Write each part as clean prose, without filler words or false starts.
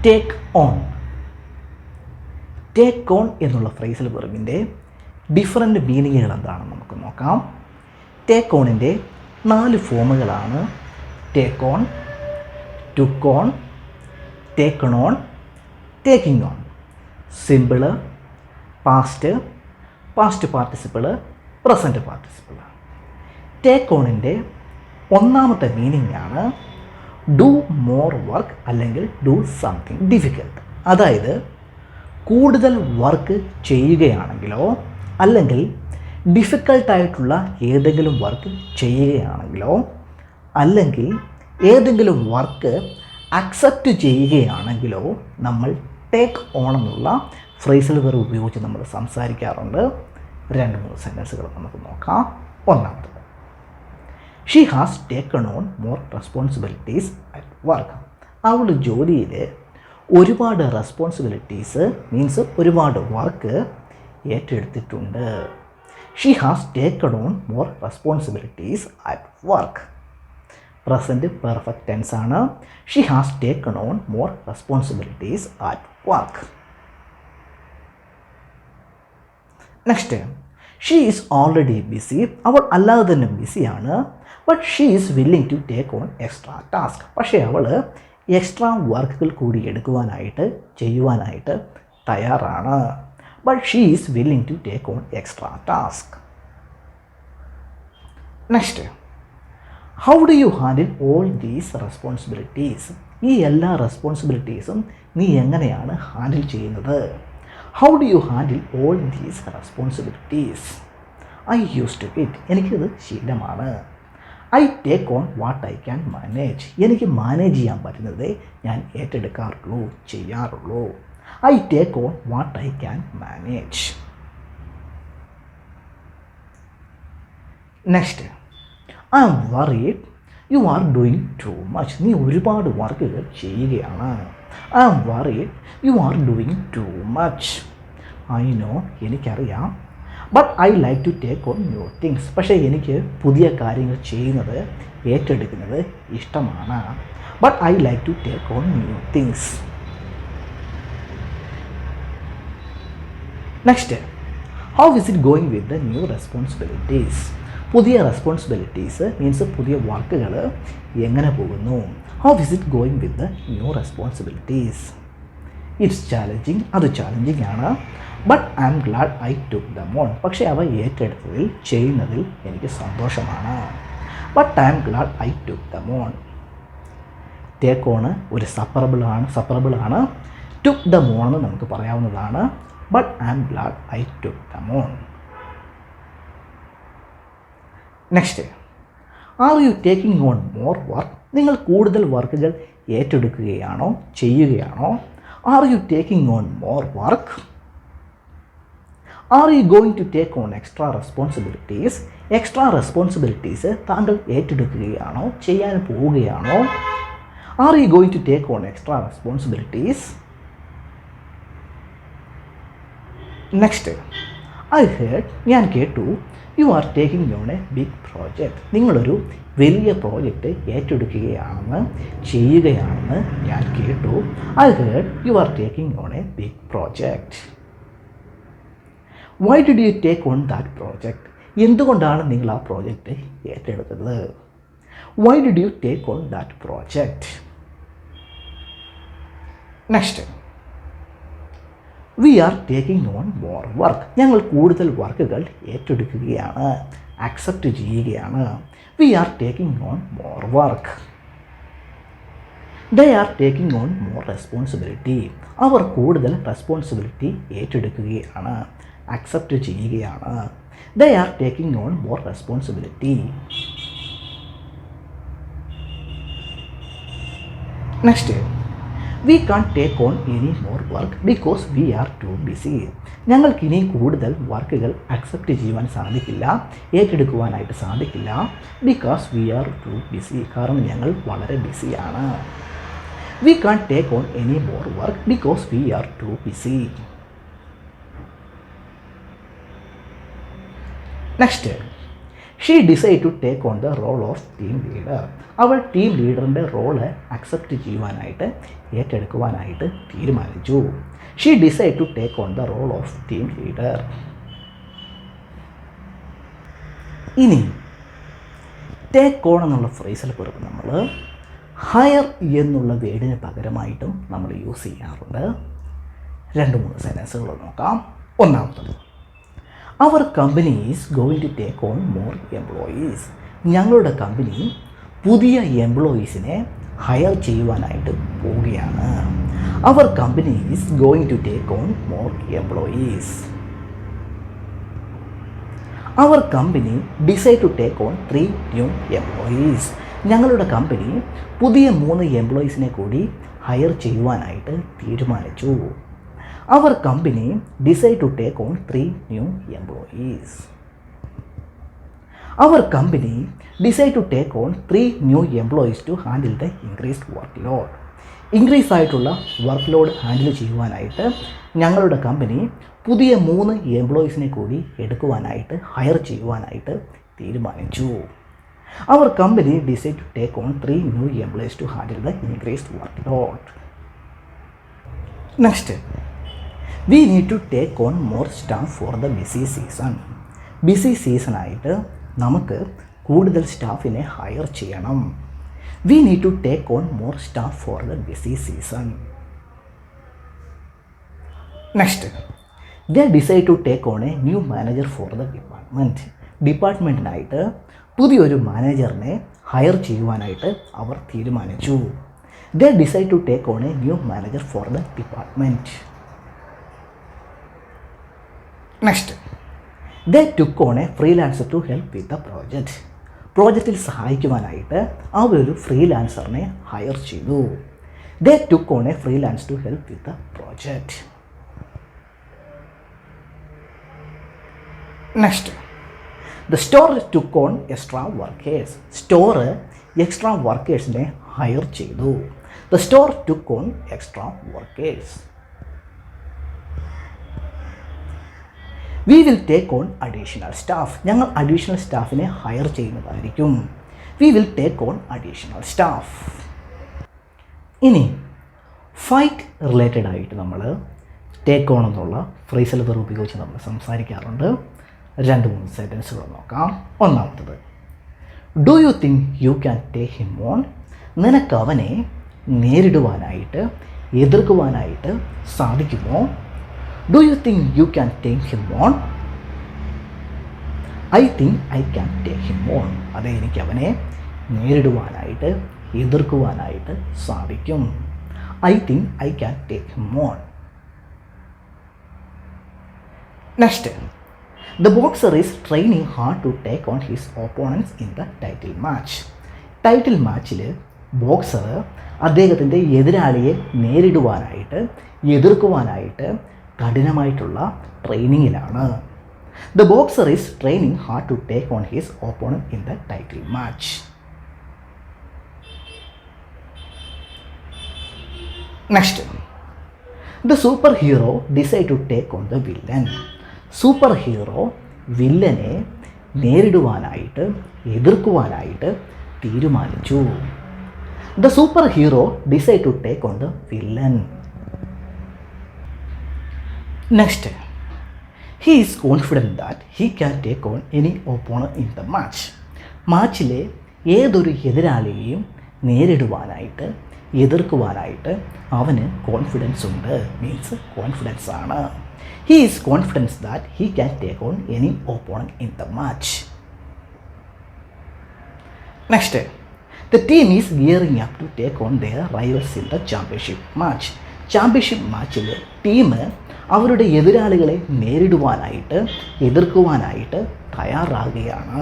Take on. Take on എന്നുള്ള phrasal വെർബിൻ്റെ different മീനിങ്ങുകൾ എന്താണെന്ന് നമുക്ക് നോക്കാം. ടേക്ക് ഓണിൻ്റെ 4 ഫോമുകളാണ് take on, took on, taken on, taking on. Simple, past, past participle, present participle. Take ഓണിൻ്റെ ഒന്നാമത്തെ മീനിങ് ആണ് ഡു മോർ വർക്ക് അല്ലെങ്കിൽ ഡു സംതിങ് ഡിഫിക്കൽട്ട്. അതായത് കൂടുതൽ വർക്ക് ചെയ്യുകയാണെങ്കിലോ അല്ലെങ്കിൽ ഡിഫിക്കൽട്ടായിട്ടുള്ള ഏതെങ്കിലും വർക്ക് ചെയ്യുകയാണെങ്കിലോ അല്ലെങ്കിൽ ഏതെങ്കിലും വർക്ക് അക്സെപ്റ്റ് ചെയ്യുകയാണെങ്കിലോ നമ്മൾ ടേക്ക് ഓൺ എന്നുള്ള ഫ്രേസൽ വെർബ് ഉപയോഗിച്ച് നമ്മൾ സംസാരിക്കാറുണ്ട്. 2-3 സെൻറ്റൻസുകൾ നമുക്ക് നോക്കാം. ഒന്നാമത്, she has taken on more responsibilities at work. അവൾ ജോലിയിൽ ഒരുപാട് റെസ്പോൺസിബിലിറ്റീസ് മീൻസ് ഒരുപാട് വർക്ക് ഏറ്റെടുത്തിട്ടുണ്ട്. She has taken on more responsibilities at work. Present perfect tense ആണ്. She has taken on more responsibilities at work. Next, she is already busy. അവൾ അല്ലാതെ തന്നെ ബിസിയാണ്. But she is willing to take on extra task. പക്ഷേ അവൾ extra വർക്കുകൾ കൂടി ചെയ്യുവാനായിട്ട് തയ്യാറാണ്. But she is willing to take on extra task. Next, how do you handle all these responsibilities? ഈ എല്ലാ റെസ്പോൺസിബിലിറ്റീസും നീ എങ്ങനെയാണ് ഹാൻഡിൽ ചെയ്യുന്നത്? How do you handle all these responsibilities? I use to it. എനിക്കിത് ശീലമാണ്. I take on what I can manage. എനിക്ക് manage ചെയ്യാൻ പറ്റുന്നതേ ഞാൻ ചെയ്യാറുള്ളൂ. I take on what I can manage. Next, I am worried you are doing too much. നീ ഒരുപാട് വർക്കുകൾ ചെയ്യുകയാണ്. I am worried you are doing too much. I know, എനിക്കറിയാം. But I like to take on new things. പക്ഷേ എനിക്ക് പുതിയ കാര്യങ്ങൾ ചെയ്യുന്നത് ഏറ്റെടുക്കുന്നത് ഇഷ്ടമാണ്. But I like to take on new things. Next, how is it going with the new responsibilities? പുതിയ responsibilities means പുതിയ വർക്കുകൾ എങ്ങനെ പോകുന്നു? How is it going with the new responsibilities? It's challenging. അത് ചാലഞ്ചിങ് ആണ്. But I am glad I took them on. പക്ഷേ അവ ചെയ്യുന്നതിൽ എനിക്ക് സന്തോഷമാണ്. But I am glad I took them on. Take on ഒരു സപ്പറബിളാണ്. ടുക്ക് ദം ഓൺ എന്ന് നമുക്ക് പറയാവുന്നതാണ്. But I am glad I took them on. Next, are you taking on more work? നിങ്ങൾ കൂടുതൽ വർക്കുകൾ ചെയ്യുകയാണോ? Are you taking on more work? Are you going to take on extra responsibilities? Extra responsibilities താങ്കൾ ഏറ്റെടുക്കുകയാണോ? ചെയ്യാൻ പോവുകയാണോ? Are you going to take on extra responsibilities? Next, I heard, ഞാൻ കേട്ടു, you are taking on a big project. നിങ്ങളൊരു വലിയ project ചെയ്യുകയാണെന്ന് ഞാൻ കേട്ടു. I heard you are taking on a big project. Why did you take on that project? എന്തുകൊണ്ടാണ് നിങ്ങൾ ആ പ്രോജക്റ്റ് ഏറ്റെടുത്തത്? Why did you take on that project? Next, we are taking on more work. ഞങ്ങൾ കൂടുതൽ വർക്കുകൾ ഏറ്റെടുക്കുകയാണ്, accept ചെയ്യുകയാണ്. We are taking on more work. They are taking on more responsibility. അവർ കൂടുതൽ റെസ്പോൺസിബിലിറ്റി ഏറ്റെടുക്കുകയാണ്, അക്സെപ്റ്റ് ചെയ്യുകയാണ്. They are taking on more responsibility. Next, we can't take on any more work because we are too busy. ഞങ്ങൾക്കിനി കൂടുതൽ വർക്കുകൾ accept ചെയ്യുവാൻ സാധിക്കില്ല, ഏറ്റെടുക്കുവാനായിട്ട് സാധിക്കില്ല. Because we are too busy, കാരണം ഞങ്ങൾ വളരെ ബിസിയാണ്. We can't take on any more work because we are too busy. Next, she decide to take on the role of team leader. അവൾ ടീം ലീഡറിൻ്റെ റോള് അക്സെപ്റ്റ് ചെയ്യുവാനായിട്ട് ഏറ്റെടുക്കുവാനായിട്ട് തീരുമാനിച്ചു. She decide to take on the role of team leader. ഇനി take on എന്നുള്ള ഫ്രേസിൽ കുറിപ്പ് നമ്മൾ ഹയർ എന്നുള്ള വേർഡിന് പകരമായിട്ടും നമ്മൾ യൂസ് ചെയ്യാറുണ്ട്. 2-3 സെൻറ്റൻസുകൾ നോക്കാം. ഒന്നാമത്തത്, അവർ company is going to take on more employees. ഞങ്ങളുടെ കമ്പനി പുതിയ എംപ്ലോയീസിനെ ഹയർ ചെയ്യുവാനായിട്ട് പോവുകയാണ്. അവർ company is going to take on more employees. അവർ company decide to take on 3 new employees. ഞങ്ങളുടെ കമ്പനി പുതിയ 3 എംപ്ലോയീസിനെ കൂടി ഹയർ ചെയ്യുവാനായിട്ട് തീരുമാനിച്ചു. അവർ company decide to take on 3 new employees. അവർ company decide to take on 3 new employees to handle the increased work load. Increase ആയിട്ടുള്ള വർക്ക് ലോഡ് ഹാൻഡിൽ ചെയ്യുവാനായിട്ട് ഞങ്ങളുടെ കമ്പനി പുതിയ 3 എംപ്ലോയീസിനെ കൂടി എടുക്കുവാനായിട്ട് ഹയർ ചെയ്യുവാനായിട്ട് തീരുമാനിച്ചു. അവർ company decide to take on 3 new employees to handle the increased work load. Next, we need to take on more staff for the busy season. Busy സീസണായിട്ട് നമുക്ക് കൂടുതൽ സ്റ്റാഫിനെ ഹയർ ചെയ്യണം. We need to take on more staff for the busy season. Next, they decide to take on a new manager for the department. ഡിപ്പാർട്ട്മെൻറ്റിനായിട്ട് പുതിയൊരു മാനേജറിനെ hire ചെയ്യുവാനായിട്ട് അവർ തീരുമാനിച്ചു. They decide to take on a new manager for the department. Next, they took on a freelancer to help with the project. പ്രോജക്റ്റിൽ സഹായിക്കുവാനായിട്ട് അവരൊരു ഫ്രീലാൻസറിനെ ഹയർ ചെയ്തു. They took on a freelance to help with the project. Next, the store took on extra workers. Store extra വർക്കേഴ്സിനെ hire ചെയ്തു. The store took on extra workers. We will take on additional staff. ഞങ്ങൾ additional സ്റ്റാഫിനെ hire ചെയ്യുന്നതായിരിക്കും. We will take on additional staff. ഇനി fight related ആയിട്ട് നമ്മൾ take on എന്നുള്ള phrasal verb ഉപയോഗിച്ച് നമ്മൾ സംസാരിക്കാറുണ്ട്. 2-3 സെൻറ്റൻസുകൾ നോക്കാം. ഒന്നാമത്തത്, do you think you can take him on. നിനക്ക് അവനെ നേരിടുവാനായിട്ട് എതിർക്കുവാനായിട്ട് സാധിക്കുമോ? Do you think you can take him on. I think I can take him on. അതെ, എനിക്ക് അവനെ നേരിടുവാനായിട്ട് എതിർക്കുവാനായിട്ട് സാധിക്കും. I think I can take him on. Next, the boxer is training hard to take on his opponents in the title match. Title മാച്ചിൽ boxer അദ്ദേഹത്തിൻ്റെ എതിരാളിയെ നേരിടുവാനായിട്ട് എതിർക്കുവാനായിട്ട് കഠിനമായിട്ടുള്ള ട്രെയിനിങ്ങിലാണ്. The boxer is training hard to take on his opponent in the title match. Next, the super hero decide to take on the villain. Super hero വില്ലനെ നേരിടുവാനായിട്ട് എതിർക്കുവാനായിട്ട് തീരുമാനിച്ചു. The super hero decide to take on the villain. Next, he is confident that he can take on any opponent in the match. മാച്ചിലെ ഏതൊരു എതിരാളിയെയും നേരിടുവാനായിട്ട് എതിർക്കുവാനായിട്ട് അവന് confidence ഉണ്ട്. Means confidence ആണ്. He is confidence that he can take on any opponent in the match. Next, the team is gearing up to take on their rivals in the championship match. Championship മാച്ചിൽ team അവരുടെ എതിരാളികളെ നേരിടുവാനായിട്ട് എതിർക്കുവാനായിട്ട് തയ്യാറാകുകയാണ്.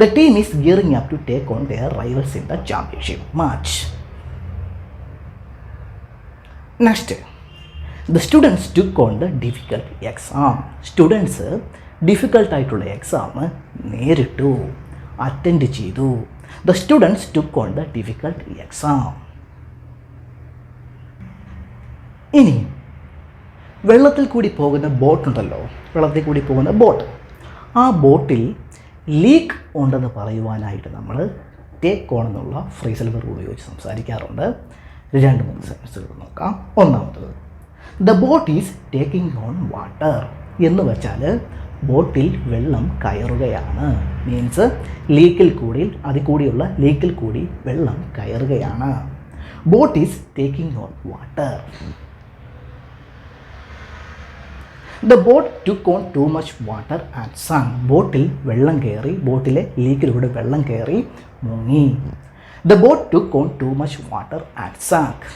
The team is gearing up to take on their rivals in the championship match. Next, the students took on the difficult exam. Students ഡിഫിക്കൽട്ടായിട്ടുള്ള exam നേരിട്ടു, attend ചെയ്തു. The students took on the difficult exam. ഇനി വെള്ളത്തിൽ കൂടി പോകുന്ന ബോട്ടുണ്ടല്ലോ, വെള്ളത്തിൽ കൂടി പോകുന്ന ബോട്ട്. ആ ബോട്ടിൽ ലീക്ക് ഉണ്ടെന്ന് പറയുവാനായിട്ട് നമ്മൾ ടേക്ക് ഓൺ എന്നുള്ള ഫ്രേസൽ വെർബ് ഉപയോഗിച്ച് സംസാരിക്കാറുണ്ട്. 2-3 സെൻറ്റൻസുകൾ നോക്കാം. ഒന്നാമത്തത്, the boat is taking on water എന്ന് വെച്ചാൽ ബോട്ടിൽ വെള്ളം കയറുകയാണ്. മീൻസ് ലീക്കിൽ കൂടി അതിൽ കൂടിയുള്ള ലീക്കിൽ കൂടി വെള്ളം കയറുകയാണ്. Boat is taking on water. The boat took on too much water and sank. ബോട്ടിൽ വെള്ളം കയറി, ബോട്ടിലെ ലീക്കിലൂടെ വെള്ളം കയറി മുങ്ങി. The boat took on too much water and sunk.